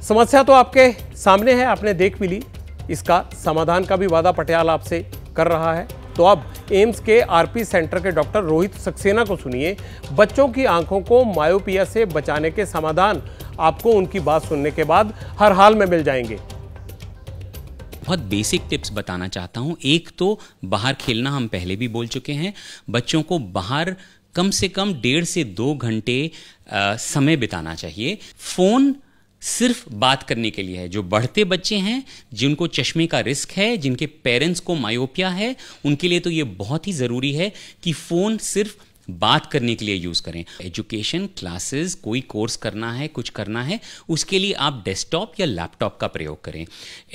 समस्या तो आपके सामने है, आपने देख भी ली। इसका समाधान का भी वादा पटियाल आपसे कर रहा है। तो अब एम्स के आरपी सेंटर के डॉक्टर रोहित सक्सेना को सुनिए। बच्चों की आंखों को मायोपिया से बचाने के समाधान आपको उनकी बात सुनने के बाद हर हाल में मिल जाएंगे। बहुत बेसिक टिप्स बताना चाहता हूं। एक तो बाहर खेलना, हम पहले भी बोल चुके हैं। बच्चों को बाहर कम से कम 1.5 से 2 घंटे समय बिताना चाहिए। फोन सिर्फ बात करने के लिए है। जो बढ़ते बच्चे हैं, जिनको चश्मे का रिस्क है, जिनके पेरेंट्स को मायोपिया है, उनके लिए तो ये बहुत ही ज़रूरी है कि फ़ोन सिर्फ बात करने के लिए यूज़ करें। एजुकेशन क्लासेस, कोई कोर्स करना है, कुछ करना है, उसके लिए आप डेस्कटॉप या लैपटॉप का प्रयोग करें।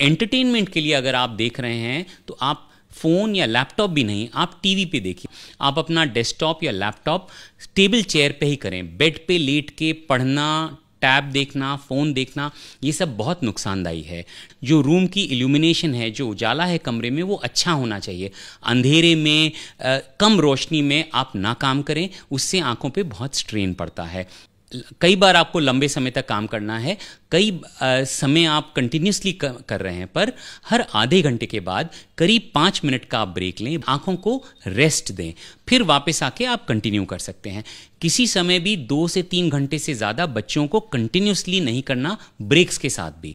एंटरटेनमेंट के लिए अगर आप देख रहे हैं तो आप फ़ोन या लैपटॉप भी नहीं, आप टीवी पे देखिए। आप अपना डेस्कटॉप या लैपटॉप टेबल चेयर पे ही करें। बेड पे लेट के पढ़ना, टैब देखना, फ़ोन देखना, ये सब बहुत नुकसानदायी है। जो रूम की इल्यूमिनेशन है, जो उजाला है कमरे में, वो अच्छा होना चाहिए। अंधेरे में कम रोशनी में आप ना काम करें, उससे आंखों पे बहुत स्ट्रेन पड़ता है। कई बार आपको लंबे समय तक काम करना है, कई समय आप कंटिन्यूसली कर रहे हैं, पर हर आधे घंटे के बाद करीब 5 मिनट का आप ब्रेक लें, आंखों को रेस्ट दें, फिर वापस आके आप कंटिन्यू कर सकते हैं। किसी समय भी 2 से 3 घंटे से ज़्यादा बच्चों को कंटिन्यूसली नहीं करना, ब्रेक्स के साथ भी।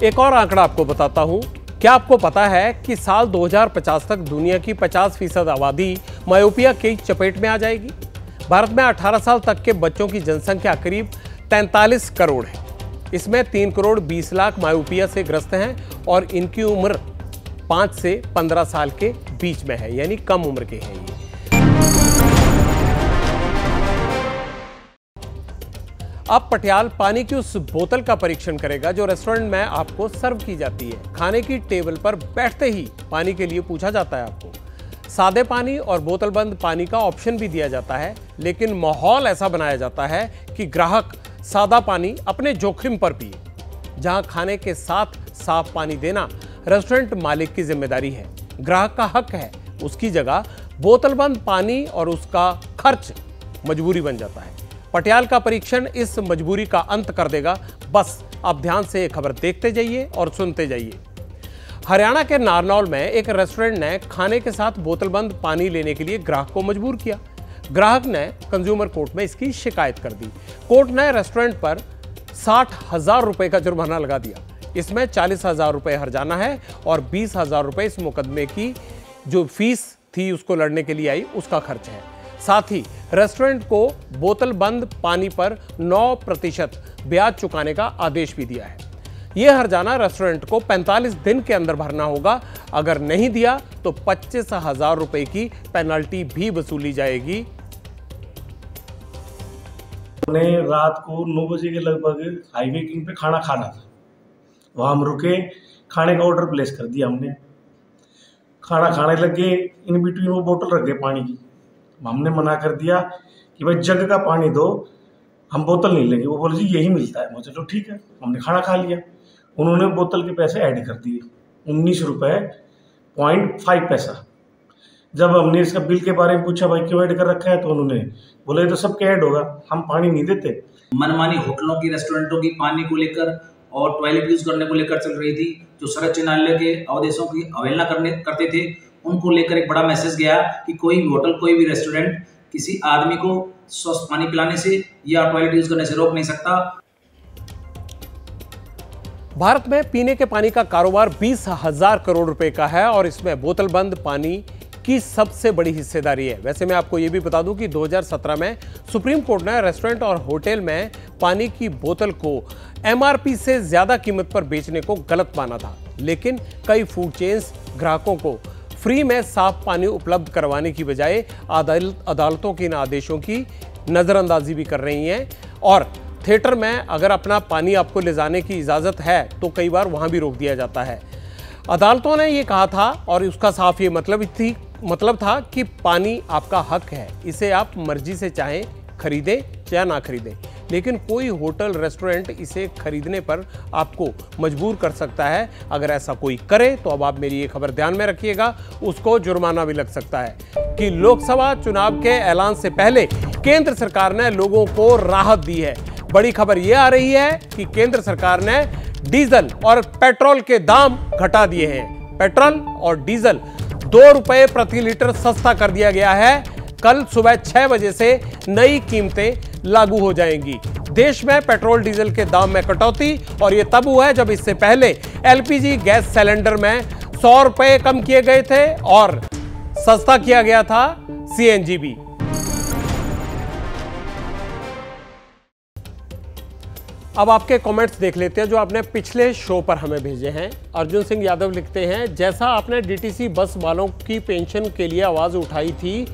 एक और आंकड़ा आपको बताता हूं। क्या आपको पता है कि साल 2050 तक दुनिया की 50% आबादी मायोपिया की चपेट में आ जाएगी? भारत में 18 साल तक के बच्चों की जनसंख्या करीब 43 करोड़ है। इसमें 3 करोड़ 20 लाख मायोपिया से ग्रस्त हैं और इनकी उम्र 5 से 15 साल के बीच में है, यानी कम उम्र के हैं ये। अब पटियाल पानी की उस बोतल का परीक्षण करेगा जो रेस्टोरेंट में आपको सर्व की जाती है। खाने की टेबल पर बैठते ही पानी के लिए पूछा जाता है आपको। सादे पानी और बोतल बंद पानी का ऑप्शन भी दिया जाता है, लेकिन माहौल ऐसा बनाया जाता है कि ग्राहक सादा पानी अपने जोखिम पर पिए। जहां खाने के साथ साफ पानी देना रेस्टोरेंट मालिक की जिम्मेदारी है, ग्राहक का हक है, उसकी जगह बोतल बंद पानी और उसका खर्च मजबूरी बन जाता है। पटियाल का परीक्षण इस मजबूरी का अंत कर देगा। बस आप ध्यान से ये खबर देखते जाइए और सुनते जाइए। हरियाणा के नारनौल में एक रेस्टोरेंट ने खाने के साथ बोतल बंद पानी लेने के लिए ग्राहक को मजबूर किया। ग्राहक ने कंज्यूमर कोर्ट में इसकी शिकायत कर दी। कोर्ट ने रेस्टोरेंट पर 60,000 रुपए का जुर्माना लगा दिया। इसमें 40,000 रुपए हर्जाना है और 20,000 रुपए इस मुकदमे की जो फीस थी उसको लड़ने के लिए आई उसका खर्च है। साथ ही रेस्टोरेंट को बोतल बंद पानी पर 9% ब्याज चुकाने का आदेश भी दिया है। यह हर्जाना रेस्टोरेंट को 45 दिन के अंदर भरना होगा। अगर नहीं दिया तो 25,000 रुपए की पेनल्टी भी वसूली जाएगी। हमने रात को 9 बजे के लगभग हाईवे किंग पे खाना खाना था। वहां हम रुके, खाने का ऑर्डर प्लेस कर दिया। हमने खाना खाने लगे, इन बिटवीन वो बोतल रख गए पानी की। हमने मना कर दिया कि भाई जग का पानी दो, हम बोतल नहीं लेंगे। वो बोले जी यही मिलता है। मुझे तो ठीक है, हमने खाना खा लिया। उन्होंने बोतल के पैसे ऐड कर दिए, 19 रुपये 0.5 पैसा। जब हमने इसका बिल के बारे में पूछा भाई क्यों ऐड कर रखा है, तो उन्होंने बोले तो सबके ऐड होगा, हम पानी नहीं देते। मनमानी होटलों की, रेस्टोरेंटों की पानी को लेकर और टॉयलेट यूज करने को लेकर चल रही थी। जो सर्वोच्च न्यायालय के आदेशों की अवहेलना करते थे, उनको लेकर एक बड़ा मैसेज गया कि कोई भी होटल, कोई भी रेस्टोरेंट किसी आदमी को स्वस्थ पानी पिलाने से या टॉयलेट यूज करने से रोक नहीं सकता। भारत में पीने के पानी का कारोबार 20,000 करोड़ रुपए का है और इसमें बोतल बंद पानी की सबसे बड़ी हिस्सेदारी है। वैसे मैं आपको यह भी बता दूं कि 2017 में सुप्रीम कोर्ट ने रेस्टोरेंट और होटल में पानी की बोतल को MRP से ज्यादा कीमत पर बेचने को गलत माना था, लेकिन कई फूड चेन्स ग्राहकों को फ्री में साफ पानी उपलब्ध करवाने की बजाय अदालतों के इन आदेशों की नज़रअंदाजी भी कर रही हैं। और थिएटर में अगर अपना पानी आपको ले जाने की इजाज़त है तो कई बार वहाँ भी रोक दिया जाता है। अदालतों ने ये कहा था और उसका साफ ये मतलब था कि पानी आपका हक है, इसे आप मर्जी से चाहें खरीदें या ना खरीदें, लेकिन कोई होटल रेस्टोरेंट इसे खरीदने पर आपको मजबूर कर सकता है। अगर ऐसा कोई करे तो अब आप मेरी ये खबर ध्यान में रखिएगा, उसको जुर्माना भी लग सकता है। कि लोकसभा चुनाव के ऐलान से पहले केंद्र सरकार ने लोगों को राहत दी है। बड़ी खबर यह आ रही है कि केंद्र सरकार ने डीजल और पेट्रोल के दाम घटा दिए हैं। पेट्रोल और डीजल 2 रुपए प्रति लीटर सस्ता कर दिया गया है। कल सुबह 6 बजे से नई कीमतें लागू हो जाएंगी। देश में पेट्रोल डीजल के दाम में कटौती, और यह तब हुआ है जब इससे पहले LPG गैस सिलेंडर में 100 रुपए कम किए गए थे और सस्ता किया गया था CNG भी। अब आपके कमेंट्स देख लेते हैं जो आपने पिछले शो पर हमें भेजे हैं। अर्जुन सिंह यादव लिखते हैं, जैसा आपने DTC बस वालों की पेंशन के लिए आवाज़ उठाई थी,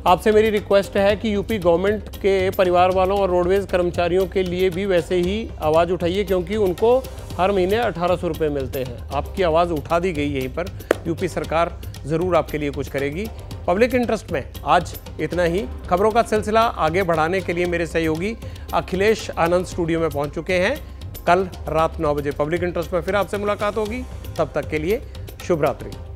आपसे मेरी रिक्वेस्ट है कि यूपी गवर्नमेंट के परिवार वालों और रोडवेज कर्मचारियों के लिए भी वैसे ही आवाज़ उठाइए, क्योंकि उनको हर महीने 1800 रुपये मिलते हैं। आपकी आवाज़ उठा दी गई यहीं पर। यूपी सरकार ज़रूर आपके लिए कुछ करेगी। पब्लिक इंटरेस्ट में आज इतना ही। खबरों का सिलसिला आगे बढ़ाने के लिए मेरे सहयोगी अखिलेश आनंद स्टूडियो में पहुंच चुके हैं। कल रात 9 बजे पब्लिक इंटरेस्ट में फिर आपसे मुलाकात होगी। तब तक के लिए शुभ रात्रि।